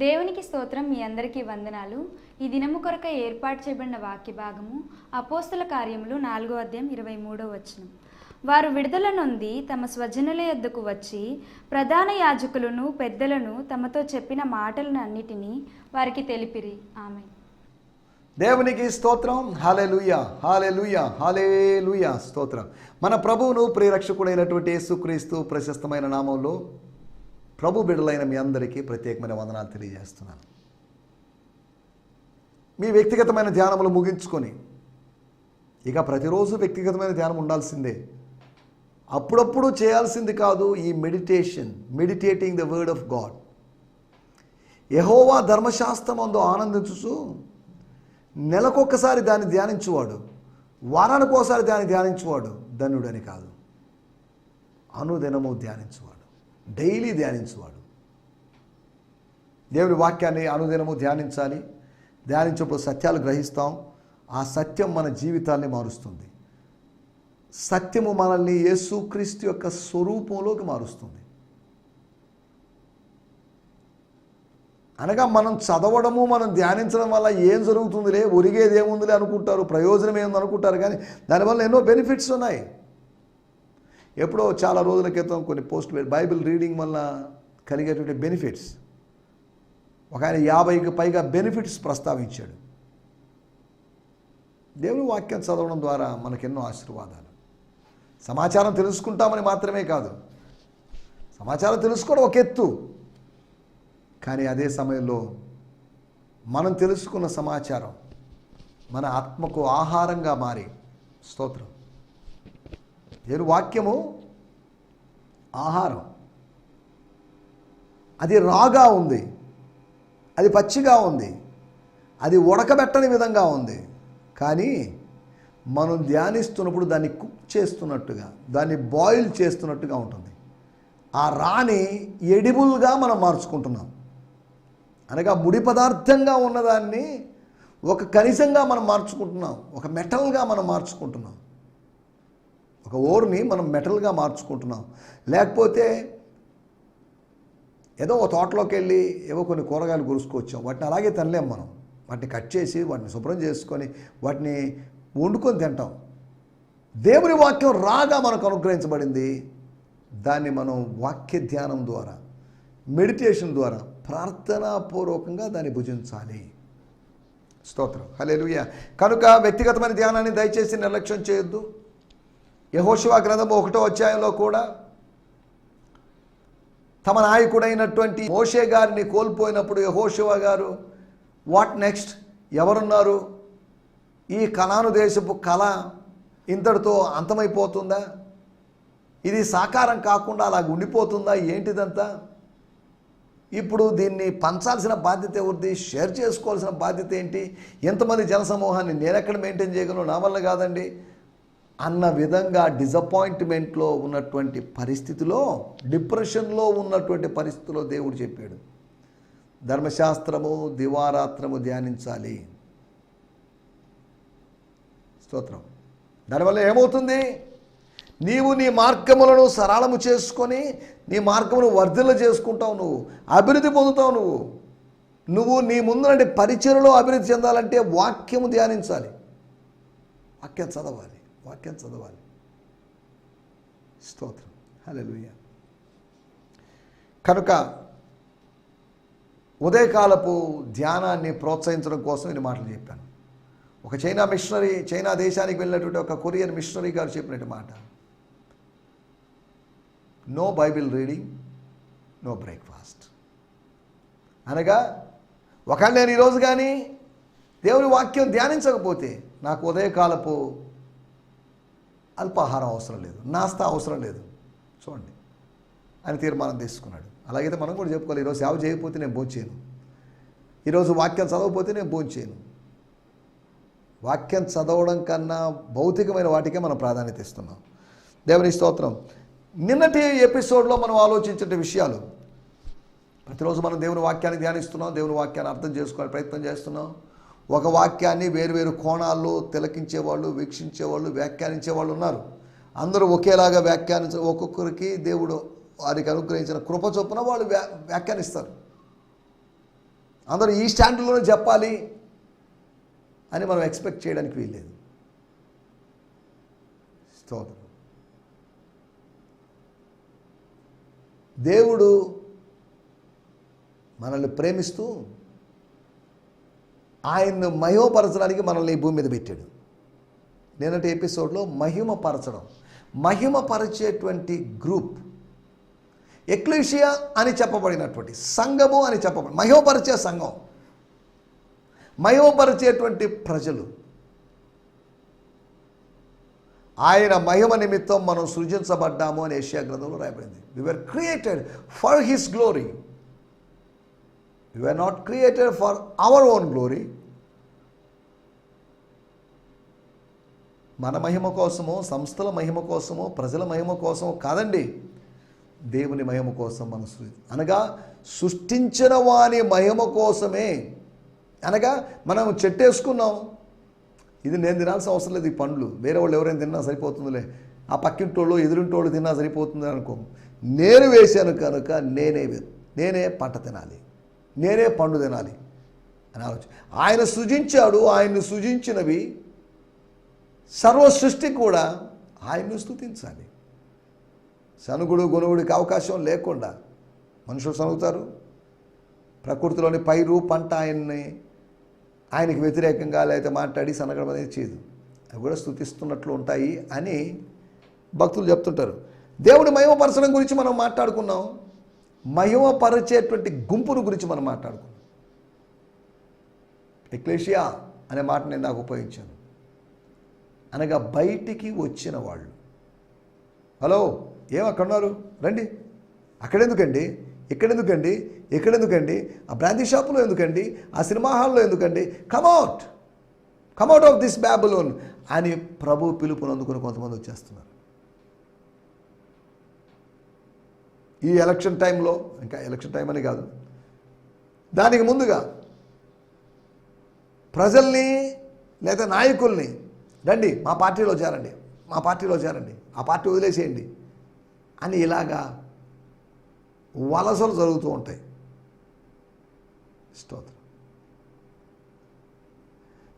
దేవునికి స్తోత్రం. మీ అందరికీ వందనాలు. ఈ దినము కొరకై ఏర్పాటు చేయబడిన వాక్య భాగము అపోస్తల కార్యములు 4వ అధ్యాయం 23వ వచనం. వారు విడుదల నొంది తమ స్వజనుల యొద్దకు వచ్చి ప్రధాన యాజకులను పెద్దలను తమతో చెప్పిన మాటలను అన్నిటినీ వారికి తెలిపిరి. ఆమేన్. దేవునికి స్తోత్రం. హల్లెలూయా, హల్లెలూయా, హల్లెలూయా. స్తోత్రం. మన ప్రభువును ప్రియరక్షకుడైనటువంటి యేసుక్రీస్తు ప్రశస్తమైన నామంలో ప్రభు బిడ్డలైన మీ అందరికీ ప్రత్యేకమైన వందనాలు తెలియజేస్తున్నాను. మీ వ్యక్తిగతమైన ధ్యానములు ముగించుకొని ఇక ప్రతిరోజు వ్యక్తిగతమైన ధ్యానం ఉండాల్సిందే. అప్పుడప్పుడు చేయాల్సింది కాదు ఈ meditating the word of God. యెహోవా ధర్మశాస్త్రమందు ఆనందించుచు నెలకొక్కసారి దాన్ని ధ్యానించువాడు, వారానికి ఒకసారి దాన్ని ధ్యానించువాడు ధన్యుడని కాదు, అనుదినము ధ్యానించువాడు, డైలీ ధ్యానించువాడు. దేవుని వాక్యాన్ని అనుదినము ధ్యానించాలి. ధ్యానించినప్పుడు సత్యాలు గ్రహిస్తాం. ఆ సత్యం మన జీవితాన్ని మారుస్తుంది. సత్యము మనల్ని యేసుక్రీస్తు యొక్క స్వరూపంలోకి మారుస్తుంది. అనగా మనం చదవడము, మనం ధ్యానించడం వల్ల ఏం జరుగుతుందిలే, ఒరిగేది ఏముందిలే అనుకుంటారు, ప్రయోజనం ఏముంది అనుకుంటారు. కానీ దానివల్ల ఎన్నో బెనిఫిట్స్ ఉన్నాయి. ఎప్పుడో చాలా రోజుల క్రితం కొన్ని పోస్టులు బైబిల్ రీడింగ్ వల్ల కలిగేటువంటి బెనిఫిట్స్, ఒక ఆయన 50కి పైగా బెనిఫిట్స్ ప్రస్తావించాడు. దేవుని వాక్యం చదవడం ద్వారా మనకెన్నో ఆశీర్వాదాలు. సమాచారం తెలుసుకుంటామని మాత్రమే కాదు, సమాచారం తెలుసుకోవడం ఒక ఎత్తు, కానీ అదే సమయంలో మనం తెలుసుకున్న సమాచారం మన ఆత్మకు ఆహారంగా మారి, స్తోత్రం, దేవుని వాక్యము ఆహారం. అది రాగా ఉంది, అది పచ్చిగా ఉంది, అది ఉడకబెట్టని విధంగా ఉంది. కానీ మనం ధ్యానిస్తున్నప్పుడు దాన్ని కుక్ చేస్తున్నట్టుగా, దాన్ని బాయిల్ చేస్తున్నట్టుగా ఉంటుంది. ఆ రాని ఎడిబుల్గా మనం మార్చుకుంటున్నాం. అనగా ముడి పదార్థంగా ఉన్నదాన్ని ఒక ఖనిజంగా మనం మార్చుకుంటున్నాం, ఒక మెటల్గా మనం మార్చుకుంటున్నాం. ఒక ఓర్ని మనం మెటల్గా మార్చుకుంటున్నాం. లేకపోతే ఏదో ఒక తోటలోకి వెళ్ళి ఏవో కొన్ని కూరగాయలు గురుసుకొచ్చాం, వాటిని అలాగే తినలేం. మనం వాటిని కట్ చేసి వాటిని శుభ్రం చేసుకొని వాటిని వండుకొని తింటాం. దేవుని వాక్యం రాగా మనకు అనుగ్రహించబడింది. దాన్ని మనం వాక్య ధ్యానం ద్వారా, మెడిటేషన్ ద్వారా, ప్రార్థనాపూర్వకంగా దాన్ని భుజించాలి. స్తోత్రం, హల్లెలూయా. కనుక వ్యక్తిగతమైన ధ్యానాన్ని దయచేసి నిర్లక్ష్యం చేయొద్దు. యెహోషువ గ్రంథము 1వ అధ్యాయంలో కూడా తమ నాయకుడైనటువంటి మోషే గారిని కోల్పోయినప్పుడు యెహోషువ గారు వాట్ నెక్స్ట్, ఎవరున్నారు, ఈ కనాను దేశపు కళ ఇంతటితో అంతమైపోతుందా, ఇది సాకారం కాకుండా అలాగ ఉండిపోతుందా, ఏంటిదంతా, ఇప్పుడు దీన్ని పంచాల్సిన బాధ్యత ఎవరిది, షేర్ చేసుకోవాల్సిన బాధ్యత ఏంటి, ఎంతమంది జనసమూహాన్ని నేనెక్కడ మెయింటైన్ చేయగలను, నా వల్ల కాదండి అన్న విధంగా డిసప్పాయింట్మెంట్లో ఉన్నటువంటి పరిస్థితిలో, డిప్రెషన్లో ఉన్నటువంటి పరిస్థితిలో దేవుడు చెప్పాడు, ధర్మశాస్త్రము దివారాత్రము ధ్యానించాలి. స్తోత్రం. దానివల్ల ఏమవుతుంది, నీవు నీ మార్గములను సరళము చేసుకొని నీ మార్గమును వర్ధిల్ల చేసుకుంటావు, నువ్వు అభివృద్ధి పొందుతావు. నువ్వు నీ ముందు పరిచయలో అభివృద్ధి చెందాలంటే వాక్యము ధ్యానించాలి, వాక్యం చదవాలి. స్తోత్రం, హల్లెలూయా. కనుక ఉదయకాలపు ధ్యానాన్ని ప్రోత్సహించడం కోసం ఈ మాటలు చెప్పాను. ఒక చైనా దేశానికి వెళ్ళినటువంటి ఒక కొరియన్ మిషనరీ గారు చెప్పినట్టు మాట, no Bible reading, no breakfast. అనగా ఒకవేళ నేను ఈరోజు కానీ దేవుని వాక్యం ధ్యానించకపోతే నాకు ఉదయకాలపు అల్పాహారం అవసరం లేదు, నాస్తా అవసరం లేదు, చూడండి అని తీర్మానం తీసుకున్నాడు. అలాగైతే మనం కూడా చెప్పుకోవాలి, ఈరోజు సేవ చేయకపోతే నేను భోంచేయను, ఈరోజు వాక్యం చదవకపోతే నేను భోంచేయను. వాక్యం చదవడం కన్నా భౌతికమైన వాటికే మనం ప్రాధాన్యత ఇస్తున్నాం. దేవుని స్తోత్రం. నిన్నటి ఎపిసోడ్లో మనం ఆలోచించే విషయాలు, ప్రతిరోజు మనం దేవుని వాక్యాన్ని ధ్యానిస్తున్నాం, దేవుని వాక్యాన్ని అర్థం చేసుకోవడానికి ప్రయత్నం చేస్తున్నాం. ఒక వాక్యాన్ని వేరువేరు కోణాల్లో తిలకించేవాళ్ళు, వీక్షించేవాళ్ళు, వ్యాఖ్యానించేవాళ్ళు ఉన్నారు. అందరూ ఒకేలాగా ఒక్కొక్కరికి దేవుడు వారికి అనుగ్రహించిన కృప చొప్పున వాళ్ళు వ్యాఖ్యానిస్తారు. అందరూ ఈ స్టాండ్లోనే చెప్పాలి అని మనం ఎక్స్పెక్ట్ చేయడానికి వీల్లేదు. స్తోత్రం. దేవుడు మనల్ని ప్రేమిస్తూ ఆయన్ను మహిమపరచడానికి మనల్ని ఈ భూమి మీద పెట్టాడు. నేనంటే ఎపిసోడ్లో మహిమపరిచేటువంటి గ్రూప్ ఎక్లీషియా అని చెప్పబడినటువంటి సంఘము అని చెప్పబడి మహిమపరిచే సంఘం, మహిమపరిచేటువంటి ప్రజలు. ఆయన మహిమ నిమిత్తం మనం సృజించబడ్డాము అని యెషయా గ్రంథంలో రాయబడింది. We were created for his glory. We were not created for our own glory. మన మహిమ కోసమో, సంస్థల మహిమ కోసమో, ప్రజల మహిమ కోసమో కాదండి, దేవుని మహిమ కోసం మనం అనగా సృష్టించిన వాని మహిమ కోసమే. అనగా మనం చెట్టేసుకున్నాం, ఇది నేను తినాల్సిన అవసరం లేదు, ఈ పండ్లు వేరే వాళ్ళు ఎవరైనా తిన్నా సరిపోతుందిలే, ఆ పక్కింటోళ్ళు ఎదురింటోళ్ళు తిన్నా సరిపోతుంది అనుకో. నేను వేశాను కనుక నేనే పంట తినాలి, నేనే పండు తినాలి అని ఆలోచన. ఆయన సృజించాడు, ఆయన్ని సృజించినవి సర్వ సృష్టి కూడా ఆయన్ని స్తుతించాలి. సనుగుడు గొనుగుడికి అవకాశం లేకుండా మనుషులు సనుగుతారు. ప్రకృతిలోని పైరు పంట ఆయనకి వ్యతిరేకంగా లేకపోతే మాట్లాడి సనగడం అనేది చేయదు, అవి కూడా స్తుతిస్తున్నట్లు ఉంటాయి అని భక్తులు చెప్తుంటారు. దేవుడి మహిమపరచడం గురించి మనం మాట్లాడుకున్నాం, మహిమపరిచేటువంటి గుంపును గురించి మనం మాట్లాడుకున్నాం. ఎక్లేషియా అనే మాట నేను నాకు ఉపయోగించాను. అనగా బయటికి వచ్చిన వాళ్ళు. హలో, ఏమక్కడున్నారు, రండి. అక్కడెందుకండి, ఇక్కడెందుకండి, ఎక్కడెందుకండి, ఆ బ్రాందీ షాపులో ఎందుకండి, ఆ సినిమా హాల్లో ఎందుకండి, కమ్అట్ ఆఫ్ దిస్ బ్యాబులోన్ అని ప్రభు పిలుపుని అందుకుని కొంతమంది వచ్చేస్తున్నారు. ఈ ఎలక్షన్ టైంలో, ఇంకా ఎలక్షన్ టైం అని కాదు, దానికి ముందుగా ప్రజల్ని లేదా నాయకుల్ని, రండి మా పార్టీలో చేరండి, మా పార్టీలో చేరండి, ఆ పార్టీ వదిలేసేయండి అని ఇలాగా వలసలు జరుగుతూ ఉంటాయి. స్తోత్రం.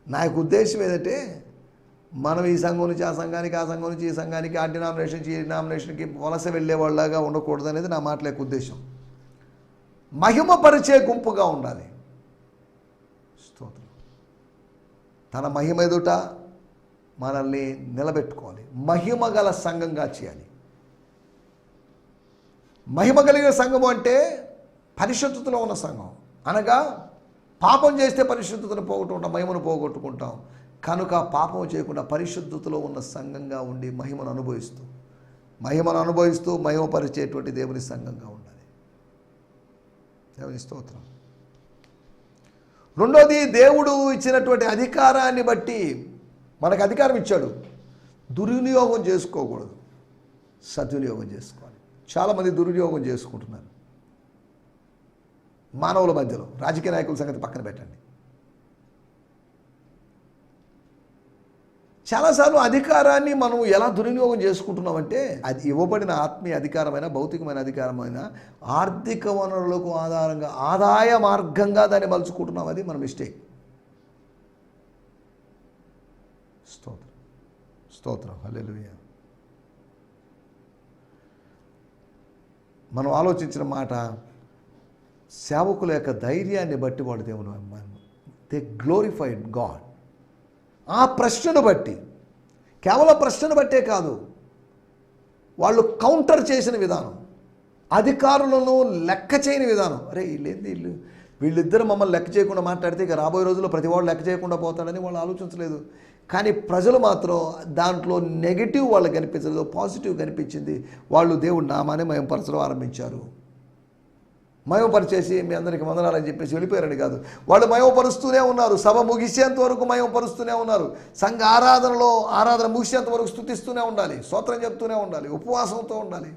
నా యొక్క ఉద్దేశం ఏంటంటే, మనం ఈ సంఘం నుంచి ఆ సంఘానికి, ఆ సంఘం నుంచి ఈ సంఘానికి, ఆ డినామినేషన్ నుంచి ఈ డినామినేషన్కి వలస వెళ్ళేవాళ్ళలాగా ఉండకూడదు అనేది నా మాటల యొక్క ఉద్దేశం. మహిమపరిచే గుంపుగా ఉండాలి. స్తోత్రం. తన మహిమ ఎదుట మనల్ని నిలబెట్టుకోవాలి, మహిమ గల సంఘంగా చేయాలి. మహిమ కలిగిన సంఘము అంటే పరిశుద్ధతలో ఉన్న సంఘం. అనగా పాపం చేస్తే పరిశుద్ధతను పోగొట్టుకుంటాం, మహిమను పోగొట్టుకుంటాం. కనుక పాపం చేయకుండా పరిశుద్ధతలో ఉన్న సంఘంగా ఉండి మహిమను అనుభవిస్తూ మహిమపరిచేటువంటి దేవుని సంఘంగా ఉండాలి. దేవుని స్తోత్రం. రెండోది, దేవుడు ఇచ్చినటువంటి అధికారాన్ని బట్టి మనకు అధికారం ఇచ్చాడు, దుర్వినియోగం చేసుకోకూడదు, సద్వినియోగం చేసుకోవాలి. చాలామంది దుర్వినియోగం చేసుకుంటున్నారు మానవుల మధ్యలో. రాజకీయ నాయకుల సంగతి పక్కన పెట్టండి. చాలాసార్లు అధికారాన్ని మనం ఎలా దుర్వినియోగం చేసుకుంటున్నామంటే, అది ఇవ్వబడిన ఆత్మీయ అధికారమైన, భౌతికమైన అధికారమైన, ఆర్థిక వనరులకు ఆధారంగా ఆదాయ మార్గంగా దాన్ని మలుచుకుంటున్నాం. అది మన మిస్టేక్. స్తోత్రం. హల్లెలూయా. మనం ఆలోచించిన మాట, సేవకుల యొక్క ధైర్యాన్ని బట్టి వాళ్ళు దేవుని దే గ్లోరిఫైడ్ గాడ్. ఆ ప్రశ్నను బట్టి, కేవలం ప్రశ్నను బట్టే కాదు, వాళ్ళు కౌంటర్ చేసిన విధానం, అధికారులను లెక్క చేయని విధానం. అరే వీళ్ళిద్దరు మమ్మల్ని లెక్క చేయకుండా మాట్లాడితే ఇక రాబోయే రోజుల్లో ప్రతి వాడు లెక్క చేయకుండా పోతాడని వాళ్ళు ఆలోచించలేదు. కానీ ప్రజలు మాత్రం దాంట్లో నెగిటివ్ వాళ్ళకి కనిపించలేదు, పాజిటివ్ కనిపించింది. వాళ్ళు దేవుడి నామాన్ని మహిమపరచడం ఆరంభించారు. మహిమపరిచేసి మీ అందరికీ వందనాలని చెప్పేసి వెళ్ళిపోయారని కాదు, వాళ్ళు మహిమపరుస్తూనే ఉన్నారు. సభ ముగిసేంత వరకు మహిమపరుస్తూనే ఉన్నారు. సంఘ ఆరాధన ముగిసేంత వరకు స్తుతిస్తూనే ఉండాలి, స్తోత్రం చెప్తూనే ఉండాలి, ఉపవాసంతో ఉండాలి,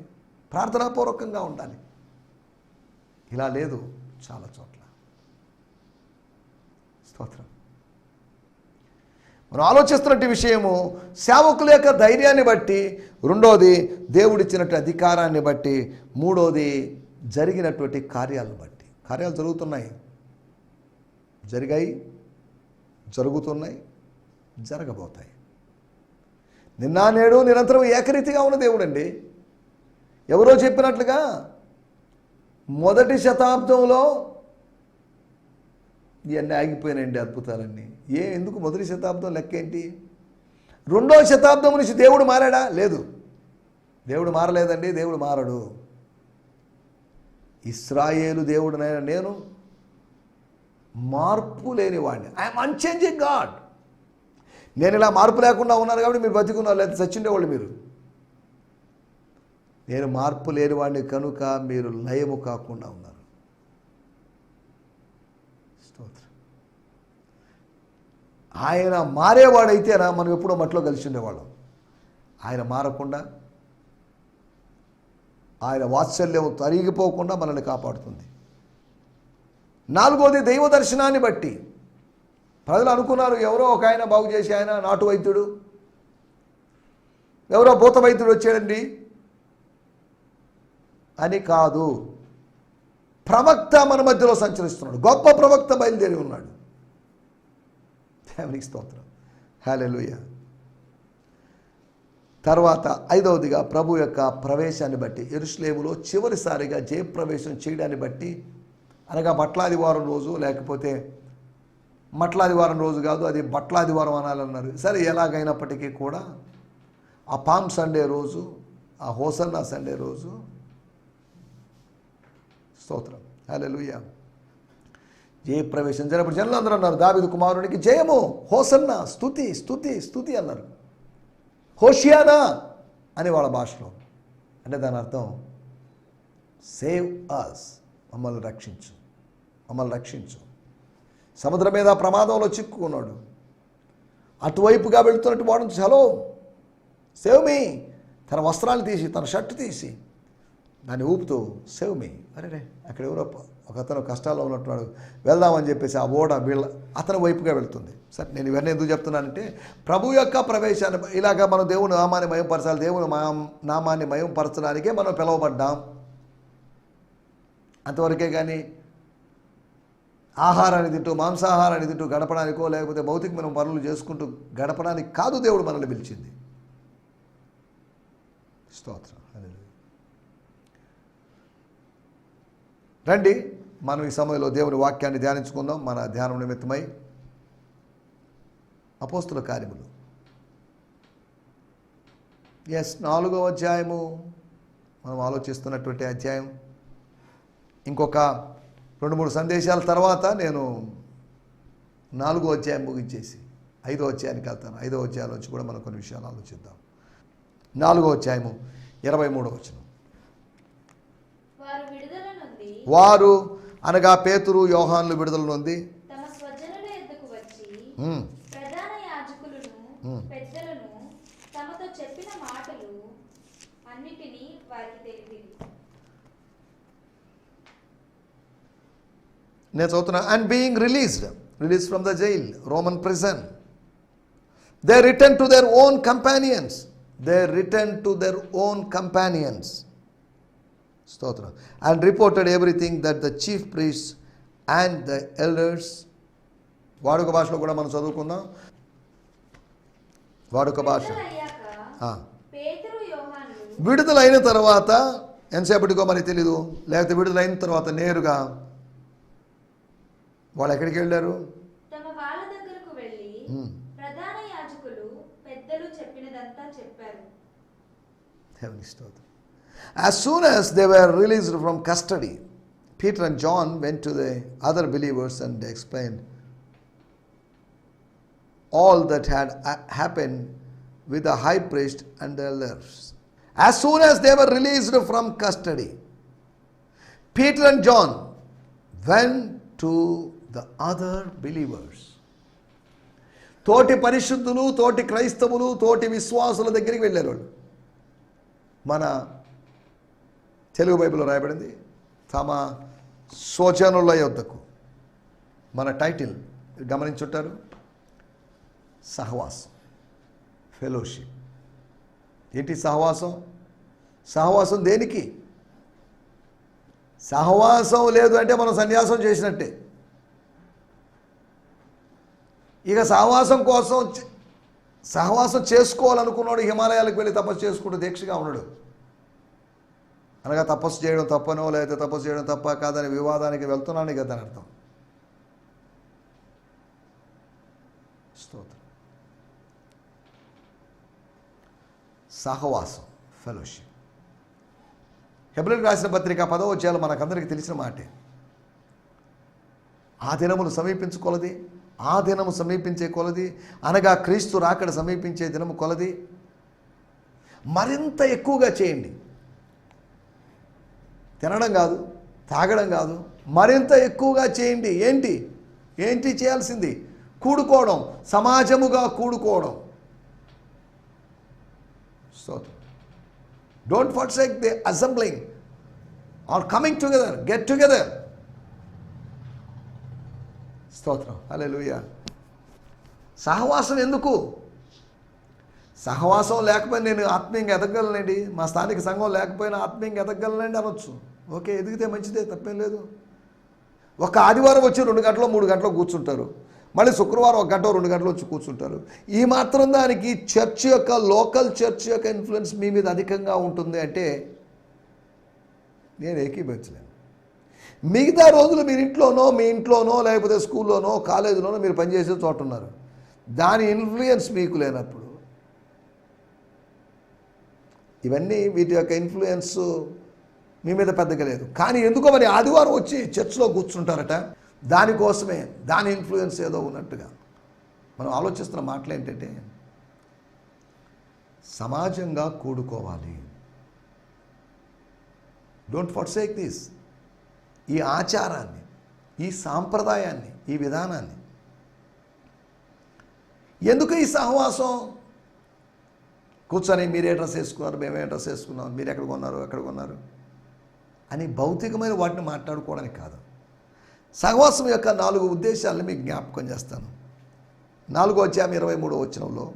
ప్రార్థనాపూర్వకంగా ఉండాలి. ఇలా లేదు చాలా చోట్ల. స్తోత్రం. మనం ఆలోచిస్తున్నట్టు విషయము సేవకుల యొక్క ధైర్యాన్ని బట్టి, రెండోది దేవుడిచ్చినట్టు అధికారాన్ని బట్టి, మూడోది జరిగినటువంటి కార్యాలను బట్టి. కార్యాలు జరుగుతున్నాయి. జరిగాయి, జరుగుతున్నాయి, జరగబోతాయి. నిన్న నేడు నిరంతరం ఏకరీతిగా ఉన్న దేవుడు అండి. ఎవరో చెప్పినట్లుగా మొదటి శతాబ్దంలో ఇవన్నీ ఆగిపోయినాయండి అద్భుతాలన్నీ. ఎందుకు మొదటి శతాబ్దం లెక్క ఏంటి? 2వ శతాబ్దం నుంచి దేవుడు మారాడా? లేదు, దేవుడు మారలేదండి. దేవుడు మారడు. ఇశ్రాయేలు దేవుడునైనా నేను మార్పు లేనివాడిని. I'm unchanging God. నేను ఇలా మార్పు లేకుండా ఉన్నాను కాబట్టి మీరు బతికున్నారు, లేదా చచ్చిండేవాళ్ళు మీరు. నేను మార్పు లేనివాడిని కనుక మీరు లయము కాకుండా ఉన్నారు. స్తోత్రం. ఆయన మారేవాడైతేనా మనం ఎప్పుడో మట్లో కలిసి ఉండేవాళ్ళం. ఆయన మారకుండా, ఆయన వాత్సల్యం తరిగిపోకుండా మనల్ని కాపాడుతుంది. 4వది దైవ దర్శనాన్ని బట్టి. ప్రజలు అనుకున్నారు ఎవరో ఒక ఆయన బాగు చేసి, ఆయన నాటు వైద్యుడు, ఎవరో భూత వైద్యుడు వచ్చాడండి అని కాదు. ప్రవక్త మన మధ్యలో సంచరిస్తున్నాడు. గొప్ప ప్రవక్త బయలుదేరి ఉన్నాడు. దేవునికి స్తోత్రం. హల్లెలూయా. తర్వాత 5వదిగా ప్రభు యొక్క ప్రవేశాన్ని బట్టి, యెరూషలేములో చివరిసారిగా జయప్రవేశం చేయడాన్ని బట్టి, అనగా బట్లాదివారం రోజు, లేకపోతే మట్లాదివారం రోజు కాదు, అది బట్లాదివారం అనాలన్నారు. సరే, ఎలాగైనప్పటికీ కూడా ఆ పామ్ సండే రోజు, ఆ హోసన్నా సండే రోజు, స్తోత్రం హల్లెలూయా, జయప్రవేశం జరిగినప్పుడు జనులు అందరూ అన్నారు, దావీదు కుమారునికి జయము, హోసన్నా, స్తుతి స్తుతి స్తుతి అన్నారు. హోషియానా అని వాళ్ళ భాషలో. అంటే దాని అర్థం సేవ్ అస్, మమ్మల్ని రక్షించు, మమ్మల్ని రక్షించు. సముద్రం మీద ప్రమాదంలో చిక్కుకున్నాడు. అటువైపుగా వెళుతున్నట్టు వాడు హలో సేవ్ మీ, తన వస్త్రాలు తీసి, తన షర్ట్ తీసి దాన్ని ఊపుతూ సేవ్ మీ. అరే అక్కడ ఎవరో ఒక అతను కష్టాల్లో ఉన్నట్టున్నాడు, వెళ్దామని చెప్పేసి ఆ ఓడ అతని వైపుగా వెళ్తుంది. సరే, నేను ఇవన్నీ ఎందుకు చెప్తున్నానంటే ప్రభు యొక్క ప్రవేశాన్ని, ఇలాగ మనం దేవుని నామాన్ని మయంపరచాలి, దేవుని నామాన్ని మయంపరచడానికే మనం పిలువబడ్డాం. అంతవరకే కానీ ఆహారాన్ని తింటూ, మాంసాహారాన్ని తింటూ గడపడానికో, లేకపోతే భౌతికమైన పనులు చేసుకుంటూ గడపడానికి కాదు దేవుడు మనల్ని పిలిచింది. స్తోత్రం. రండి, మనం ఈ సమయంలో దేవుని వాక్యాన్ని ధ్యానించుకుందాం. మన ధ్యానం నిమిత్తమై అపోస్తుల కార్యములు 4వ అధ్యాయము మనం ఆలోచిస్తున్నటువంటి అధ్యాయం. ఇంకొక 2-3 సందేశాల తర్వాత నేను 4వ అధ్యాయం ముగించేసి 5వ అధ్యాయానికి వెళ్తాను. 5వ అధ్యాయం నుంచి కూడా మనం కొన్ని విషయాలు ఆలోచిద్దాం. 4వ అధ్యాయము 23వ వచనం. వారు అనగా పేతురు, యోహానులు విడుదల నొంది తమ స్వజనుల యొద్దకు వచ్చి ప్రధాన యాజకులను పెద్దలను తమతో చెప్పిన మాటలు అన్నిటినీ వారికి తెలిపింది. నేను చదువుతున్నా. And being released from the jail, Roman prison, they return to their own companions. స్తోత్రం. And reported everything that the chief priest and the elders. వాడుక భాషలో కూడా మనం చదువుకుందాం. వాడుక భాష. విడుదలైన తర్వాత ఎంతసేపటికో మనకి తెలీదు, లేకపోతే విడుదలైన తర్వాత నేరుగా వాళ్ళు ఎక్కడికి వెళ్ళారు? తమ వాళ్ళ దగ్గరకు వెళ్ళి ప్రధాన యాజకులు పెద్దలు చెప్పినదంతా చెప్పారు. దేవునికి స్తోత్రం. As soon as they were released from custody, Peter and John went to the other believers and explained all that had happened with the high priest and the elders. As soon as they were released from custody, Peter and John went to the other believers. తోటి పరిశుద్ధులు, తోటి క్రైస్తవులు, తోటి విశ్వాసుల దగ్గరికి వెళ్ళారు. మన తెలుగు బైబిల్లో రాయబడింది తమ స్వజనుల యొద్దకు. మన టైటిల్ గమనించుంటారు, సహవాసం, ఫెలోషిప్. ఏంటి సహవాసం? సహవాసం దేనికి? సహవాసం లేదు అంటే మనం సన్యాసం చేసినట్టే. ఇక సహవాసం చేసుకోవాలనుకున్నాడు హిమాలయాలకు వెళ్ళి తపస్సు చేసుకుంటూ దీక్షగా ఉన్నాడు. అనగా తపస్సు చేయడం తప్పనో లేకపోతే తపస్సు చేయడం తప్ప కాదని వివాదానికి వెళ్తున్నాను కదా అని అర్థం. స్తోత్రం. సహవాసం, ఫెలోషిప్. హెబ్రీయులకు రాసిన పత్రిక 10వ అధ్యాయం మనకందరికీ తెలిసిన మాటే. ఆ దినములు సమీపించే కొలది అనగా క్రీస్తు రాకడ సమీపించే దినము కొలది మరింత ఎక్కువగా చేయండి. తినడం కాదు, తాగడం కాదు, మరింత ఎక్కువగా చేయండి. ఏంటి చేయాల్సింది? కూడుకోవడం, సమాజముగా కూడుకోవడం. So don't forsake the assembling or coming together, get together. స్తోత్రం, హల్లెలూయా. సహవాసం ఎందుకు? సహవాసం లేకపోయినా నేను ఆత్మీయంగా ఎదగలనండి, మా స్థానిక సంఘం లేకపోయినా ఆత్మీయంగా ఎదగలనండి అనొచ్చు. ఓకే, ఎదిగితే మంచిదే, తప్పేం లేదు. ఒక ఆదివారం వచ్చి 2 గంటలు 3 గంటలు కూర్చుంటారు, మళ్ళీ శుక్రవారం 1 గంట 2 గంటలు వచ్చి కూర్చుంటారు. ఈ మాత్రం దానికి లోకల్ చర్చ్ యొక్క ఇన్ఫ్లుయెన్స్ మీ మీద అధికంగా ఉంటుంది అంటే నేను ఏకీభవించలేను. మిగతా రోజులు మీ ఇంట్లోనో లేకపోతే స్కూల్లోనో కాలేజీలోనో మీరు పనిచేసే చోట ఉన్నారు. దాని ఇన్ఫ్లుయెన్స్ మీకు లేనప్పుడు ఇవన్నీ వీటి యొక్క ఇన్ఫ్లుయెన్స్ మీ మీద పెద్దగా లేదు. కానీ ఎందుకో మరి ఆదివారం వచ్చి చర్చ్లో కూర్చుంటారట, దానికోసమే దాని ఇన్ఫ్లుయెన్స్ ఏదో ఉన్నట్టుగా. మనం ఆలోచిస్తున్న మాటలు ఏంటంటే సమాజంగా కూడుకోవాలి. Don't forsake this. ఈ ఆచారాన్ని, ఈ సాంప్రదాయాన్ని, ఈ విధానాన్ని. ఎందుకు ఈ సహవాసం? కూర్చొని మీరే డ్రెస్ వేసుకున్నారు, మేమే డ్రెస్ వేసుకున్నాం, మీరు ఎక్కడ కొన్నారు అని భౌతికమైన వాటిని మాట్లాడుకోవడానికి కాదు. సహవాసం యొక్క 4 ఉద్దేశాలను మీకు జ్ఞాపకం చేస్తాను. 4వ అధ్యాయం 23వ వచనంలో,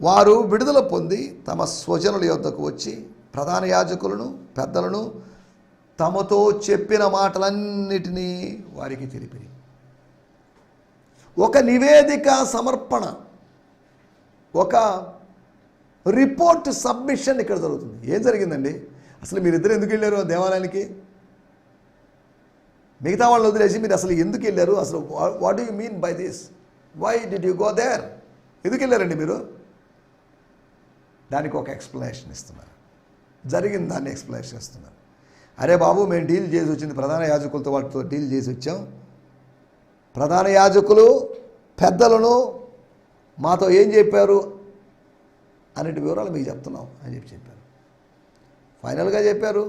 వారు విడుదల పొంది తమ స్వజనుల యొద్దకు వచ్చి ప్రధాన యాజకులను పెద్దలను తమతో చెప్పిన మాటలన్నిటినీ వారికి తెలిపిరి. ఒక నివేదిక సమర్పణ, ఒక రిపోర్ట్ సబ్మిషన్ ఇక్కడ జరుగుతుంది. ఏం జరిగిందండి? అసలు మీరిద్దరు ఎందుకు వెళ్ళారు దేవాలయానికి? మిగతా వాళ్ళు వదిలేసి మీరు అసలు ఎందుకు వెళ్ళారు? అసలు what do you mean by this? Why did you go there? ఎందుకు వెళ్ళారండి మీరు? దానికి ఒక ఎక్స్ప్లెనేషన్ ఇస్తున్నారు. జరిగిన దాన్ని ఎక్స్ప్లెనేషన్ ఇస్తున్నారు. అరే బాబు, మేము డీల్ చేసి వచ్చింది ప్రధాన యాజకులతో, వాటితో డీల్ చేసి వచ్చాం. ప్రధాన యాజకులు పెద్దలను మాతో ఏం చెప్పారు అన్నిటి వివరాలు మీకు చెప్తున్నాం అని చెప్పారు. ఫైనల్గా చెప్పారు,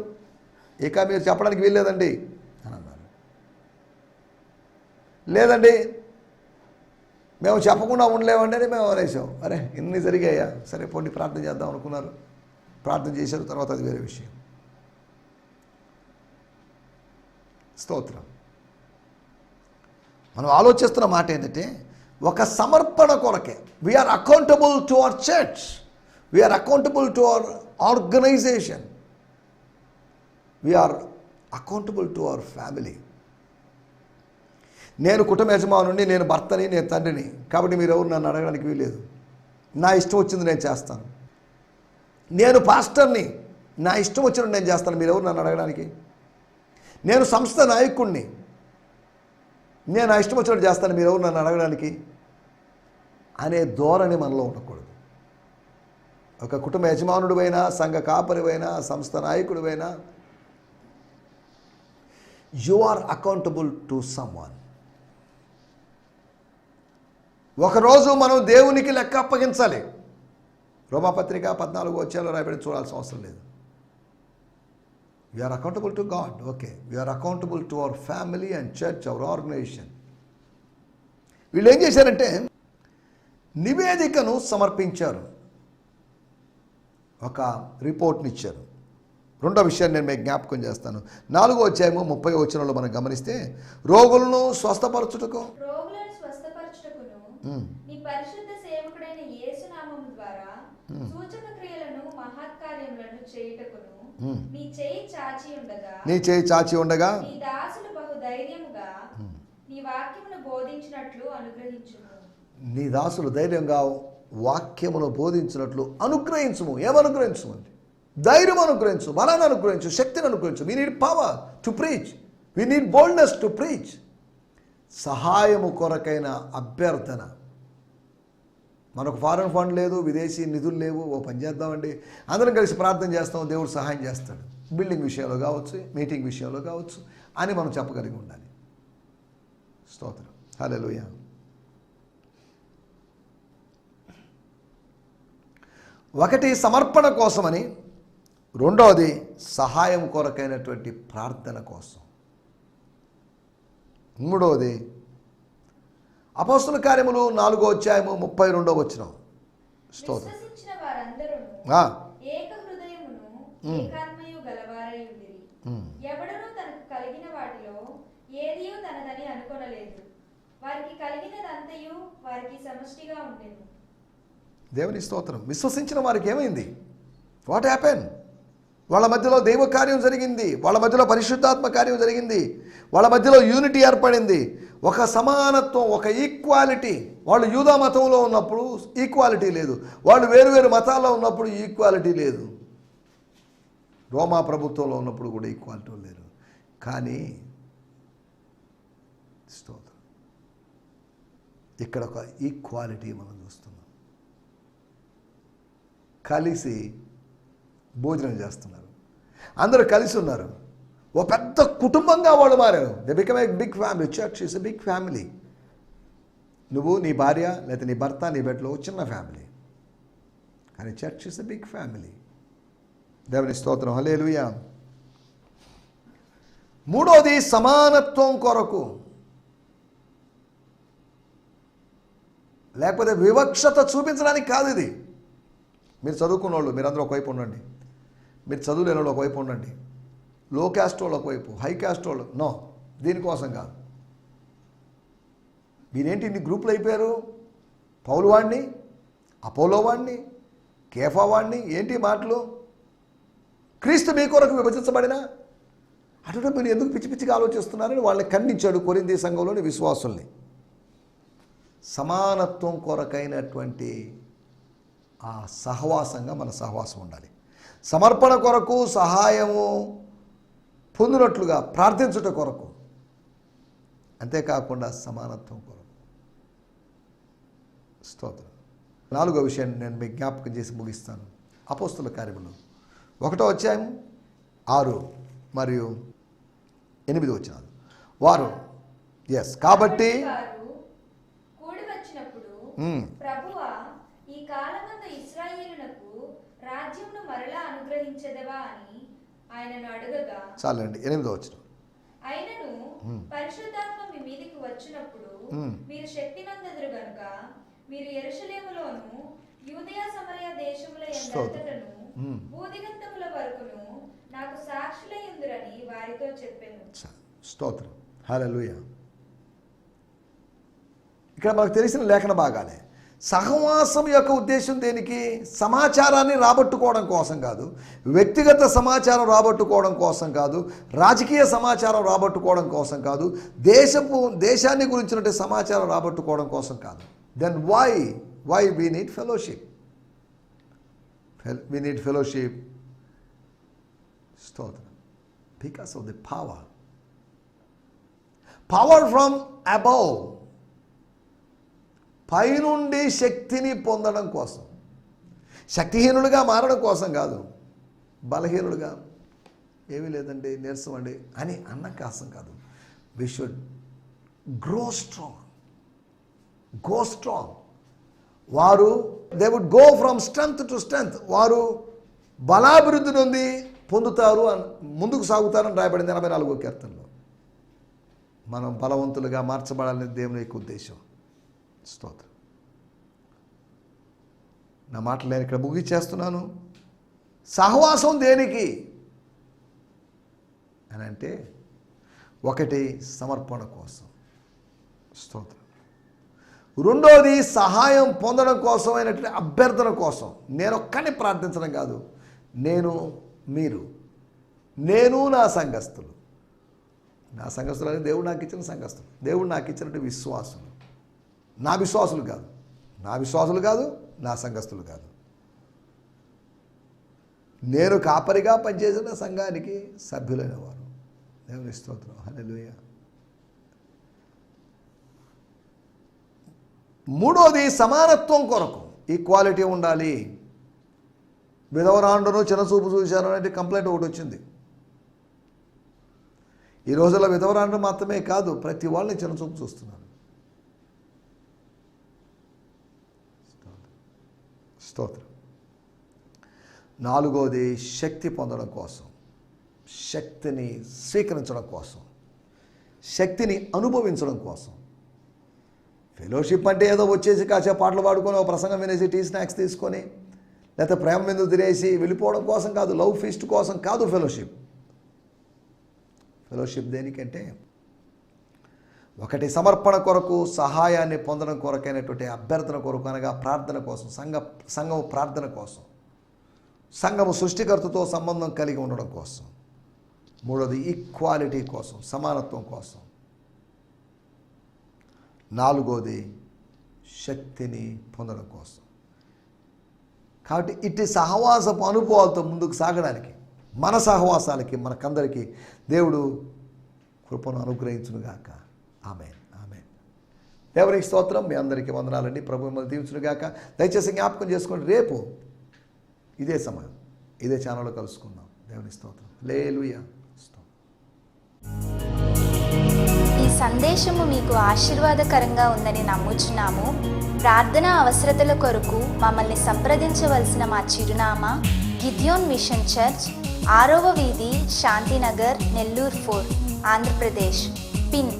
ఇక మీరు చెప్పడానికి వీల్లేదండి అని అన్నారు. లేదండి మేము చెప్పకుండా ఉండలేమండి అని మేము అనేసాం. అరే ఇన్ని జరిగాయా, సరే పోండి ప్రార్థన చేద్దాం అనుకున్నారు. ప్రార్థన చేశారు, తర్వాత అది వేరే విషయం. స్తోత్రం. మనం ఆలోచిస్తున్న మాట ఏంటంటే ఒక సమర్పణ కొరకే. We are accountable to our church, we are accountable to our organisation, we are accountable to our family. నేను కుటుంబ యజమానుని, నేను భర్తని, నేను తండ్రిని, కాబట్టి మీరు ఎవరు నన్ను అడగడానికి వీల్లేదు. నా ఇష్టం వచ్చింది నేను చేస్తాను. నేను పాస్టర్ని, నా ఇష్టం వచ్చినట్టు నేను చేస్తాను, మీరు ఎవరు నన్ను అడగడానికి. నేను సంస్థ నాయకుడిని, నేను నా ఇష్టం వచ్చినట్టు చేస్తాను, మీరు ఎవరు నన్ను అడగడానికి అనే ధోరణి మనలో ఉండకూడదు. ఒక కుటుంబ యజమానుడివైనా, సంఘ కాపరివైనా, సంస్థ నాయకుడివైనా, you are accountable to someone. ఒకరోజు మనం దేవునికి లెక్క అప్పగించాలి. రోమాపత్రిక 14వ అధ్యాయంలో రాయబడి చూడాల్సిన అవసరం లేదు. We are accountable to God. Okay, we are accountable to our family and church, our organisation. వీళ్ళు ఏం చేశారంటే నివేదికను సమర్పించారు, ఒక రిపోర్ట్ని ఇచ్చారు. రెండో విషయాన్ని నేను మీకు జ్ఞాపకం చేస్తాను. 4వ అధ్యాయం 30వ వచనంలో మనం గమనిస్తే, రోగులను స్వస్థపరచుటకు నీ పరిశుద్ధ సేవకుడైన యేసు నామము ద్వారా సూచక క్రియలను మహత్కార్యములను చేయుటకును నీ చేయి చాచి ఉండగా నీ దాసులు బహు ధైర్యముగా నీ వాక్యమును బోధించినట్లు అనుగ్రహించును. నీ దాసులు ధైర్యంగా వాక్యమును బోధించినట్లు అనుగ్రహించుము. ఏమనుగ్రహించుము అంటే ధైర్యం అనుగ్రహించు, బలాన్ని అనుగ్రహించు, శక్తిని అనుగ్రహించు. We need power to preach, we need boldness to preach. సహాయము కొరకైన అభ్యర్థన. మనకు ఫారెన్ ఫండ్ లేదు, విదేశీ నిధులు లేవు, ఓ పని చేద్దామండి, అందరం కలిసి ప్రార్థన చేస్తాం, దేవుడు సహాయం చేస్తాడు. బిల్డింగ్ విషయంలో కావచ్చు, మీటింగ్ విషయంలో కావచ్చు అని మనం చెప్పగలిగి ఉండాలి. స్తోత్రం. హల్లెలూయా. ఒకటి సమర్పణ కోసమని, రెండవది సహాయం కొరకైనటువంటి ప్రార్థన కోసం, మూడవది అపోస్తల కార్యములు 4వ అధ్యాయము 32వ వచనం. స్తోత్రం. విశ్వసించిన వారందరూను ఆ. ఏక హృదయమును ఏకాత్మయు గలవారై ఉండిరి. ఎవడునూ తనకు కలిగిన వాటిలో ఏదియూ తనదని అనుకొనలేదు. వారికి కలిగినదంతయు వారికి సమష్టిగా ఉండెను. దేవుని స్తోత్రం. విశ్వసించిన వారికి ఏమైంది? What happen? వాళ్ళ మధ్యలో దైవ కార్యం జరిగింది, వాళ్ళ మధ్యలో పరిశుద్ధాత్మ కార్యం జరిగింది, వాళ్ళ మధ్యలో యూనిటీ ఏర్పడింది, ఒక సమానత్వం, ఒక ఈక్వాలిటీ. వాళ్ళు యూదా మతంలో ఉన్నప్పుడు ఈక్వాలిటీ లేదు, వాళ్ళు వేరు మతాల్లో ఉన్నప్పుడు ఈక్వాలిటీ లేదు, రోమా ప్రభుత్వంలో ఉన్నప్పుడు కూడా ఈక్వాలిటీ లేరు. కానీ స్తోత్రం, ఇక్కడ ఒక ఈక్వాలిటీ మనం చూస్తున్నాం. కలిసి భోజనం చేస్తున్నారు, అందరూ కలిసి ఉన్నారు, ఓ పెద్ద కుటుంబంగా వాళ్ళు మారారు. They become a big family. Church is a big family. నువ్వు, నీ భార్య, లేకపోతే నీ భర్త, నీ బిడ్డలో చిన్న ఫ్యామిలీ, కానీ church is a big family. దేవుని స్తోత్రం. హల్లెలూయా. మూడోది సమానత్వం కొరకు, లేకపోతే వివక్షత చూపించడానికి కాదు ఇది. మీరు చదువుకున్న వాళ్ళు మీరందరూ ఒకవైపు ఉండండి, మీరు చదువు లేని వాళ్ళు ఒకవైపు ఉండండి, లో క్యాస్ట్ వాళ్ళు ఒకవైపు, హై క్యాస్ట్ వాళ్ళు. నో, దీనికోసం కాదు. మీరేంటి ఇన్ని గ్రూపులు అయిపోయారు? పౌలు వాడిని, అపోలో వాడిని, కేఫా వాడిని, ఏంటి మాటలు? క్రీస్తు మీ కొరకు విభజించబడిన అటు మీరు ఎందుకు పిచ్చి పిచ్చిగా ఆలోచిస్తున్నారని వాళ్ళని ఖండించాడు కొరింథీ సంఘంలోని విశ్వాసుల్ని. సమానత్వం కొరకైనటువంటి ఆ సహవాసంగా మన సహవాసం ఉండాలి. సమర్పణ కొరకు, సహాయము పొందినట్లుగా ప్రార్థించుట కొరకు, అంతేకాకుండా సమానత్వం కొరకు. స్తోత్రం. 4వ విషయాన్ని నేను మీకు జ్ఞాపకం చేసి ముగిస్తాను. అపోస్తల కార్యములు 1వ అధ్యాయం 6 మరియు 8 వచనాలు. వారు కాబట్టి కూడి వచ్చినప్పుడు ప్రభువా, ఈ కాలమందు ఇశ్రాయేలునకు రాజ్యమును మరలా అనుగ్రహించదవా అని ఆయనను అడగగా, చాలండి. 8వ వచనం. ఆయనను పరిశుద్ధాత్మ మీ మీదికి వచ్చినప్పుడు మీరు శక్తి నందెదరు గనుక మీరు యెరూషలేములోను యూదయ సమరయ దేశముల యందంతటను భూదిగంతముల వరకును నాకు సాక్షులయ్యుందురని వారితో చెప్పాను. స్తోత్రం. హల్లెలూయా. ఇక్కడ మనకు తెలిసిన లేఖన భాగాలే. సహవాసం యొక్క ఉద్దేశం దేనికి? సమాచారాన్ని రాబట్టుకోవడం కోసం కాదు, వ్యక్తిగత సమాచారం రాబట్టుకోవడం కోసం కాదు, రాజకీయ సమాచారం రాబట్టుకోవడం కోసం కాదు, దేశాన్ని గురించినట్టు సమాచారం రాబట్టుకోవడం కోసం కాదు. Then why we need fellowship. We need fellowship. స్తోత్రం. Because of the power from above, పైనుండి శక్తిని పొందడం కోసం, శక్తిహీనులుగా మారడం కోసం కాదు, బలహీనులుగా ఏమీ లేదండి, నీరసం అండి అని అన్న కోసం కాదు. We should grow strong. వారు they would go from strength to strength. వారు బలాభివృద్ధి నుండి పొందుతారు, ముందుకు సాగుతారని రాయబడింది 84వ కీర్తనలో. మనం బలవంతులుగా మార్చబడాలని దేవుని యొక్క ఉద్దేశం. స్తోత్రం. నా మాటలు నేను ఇక్కడ ముగిచేస్తున్నాను. సహవాసం దేనికి అని అంటే, ఒకటి సమర్పణ కోసం. స్తోత్రం. రెండోది సహాయం పొందడం కోసం అయినటువంటి అభ్యర్థన కోసం. నేను ఒక్కడిని ప్రార్థించడం కాదు, మీరు, నేను నా సంఘస్థులు అనేది దేవుడు నాకు ఇచ్చిన సంఘస్థులు, దేవుడు నాకు ఇచ్చినటువంటి విశ్వాసులు, నా విశ్వాసులు కాదు. నా విశ్వాసులు కాదు, నా సంఘస్థులు కాదు. నేను కాపరిగా పనిచేసిన సంఘానికి సభ్యులైన వారు. దేవుని స్తోత్రం. హల్లెలూయా. మూడోది సమానత్వం కొరకు ఈక్వాలిటీ ఉండాలి. విధవరాండును చిన్నచూపు చూశాను అనేది కంప్లైంట్ ఒకటి వచ్చింది. ఈ రోజుల్లో విధవరాండు మాత్రమే కాదు, ప్రతి వాళ్ళని చిన్నచూపు చూస్తున్నారు. స్తోత్రం. నాలుగోది శక్తి పొందడం కోసం, శక్తిని స్వీకరించడం కోసం, శక్తిని అనుభవించడం కోసం. ఫెలోషిప్ అంటే ఏదో వచ్చేసి కాసేపు పాటలు పాడుకొని ఒక ప్రసంగం వినేసి టీ స్నాక్స్ తీసుకొని లేకపోతే ప్రేమ మీద తినేసి వెళ్ళిపోవడం కోసం కాదు, లవ్ ఫీస్ట్ కోసం కాదు ఫెలోషిప్. ఫెలోషిప్ దేనికంటే ఒకటి సమర్పణ కొరకు, సహాయాన్ని పొందడం కొరకైనటువంటి అభ్యర్థన కొరకు, అనగా ప్రార్థన కోసం, సంఘము ప్రార్థన కోసం, సంఘము సృష్టికర్తతో సంబంధం కలిగి ఉండడం కోసం. మూడోది ఈక్వాలిటీ కోసం, సమానత్వం కోసం. నాలుగోది శక్తిని పొందడం కోసం. కాబట్టి ఇట్టి సహవాసపు అనుభవాలతో ముందుకు సాగడానికి, మన సహవాసాలకి మనకందరికీ దేవుడు కృపను అనుగ్రహించునుగాక. ఆమేన్, ఆమేన్. దేవునికి స్తోత్రం. మీ అందరికీ వందనాలండి. ప్రభు మిమ్మల్ని దీవించునుగాక. దయచేసి జ్ఞాపకం చేసుకోండి, రేపు ఇదే సమయం ఇదే ఛానల్లో కలుసుకుందాం. దేవునికి స్తోత్రం. హల్లెలూయా. ఈ సందేశము మీకు ఆశీర్వాదకరంగా ఉందని నమ్ముచున్నాము. ప్రార్థన అవసరతల కొరకు మమ్మల్ని సంప్రదించవలసిన మా చిరునామా గిద్యోన్ మిషన్ చర్చ్, 6వ వీధి, శాంతినగర్, నెల్లూరు 4, ఆంధ్రప్రదేశ్. పిన్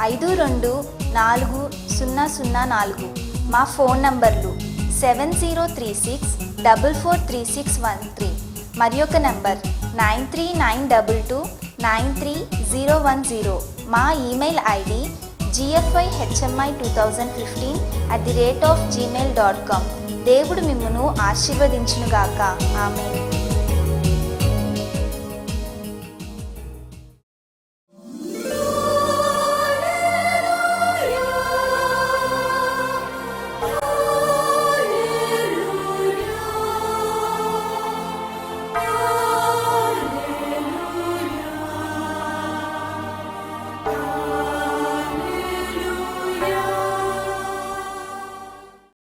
524004. మా ఫోన్ నంబర్లు 7036443613 మరి ఒక నంబర్ 9392293010. మా ఈమెయిల్ ఐడి gfihmi2015@gmail.com. దేవుడు మిమ్మును ఆశీర్వదించునుగాక. ఆమేన్.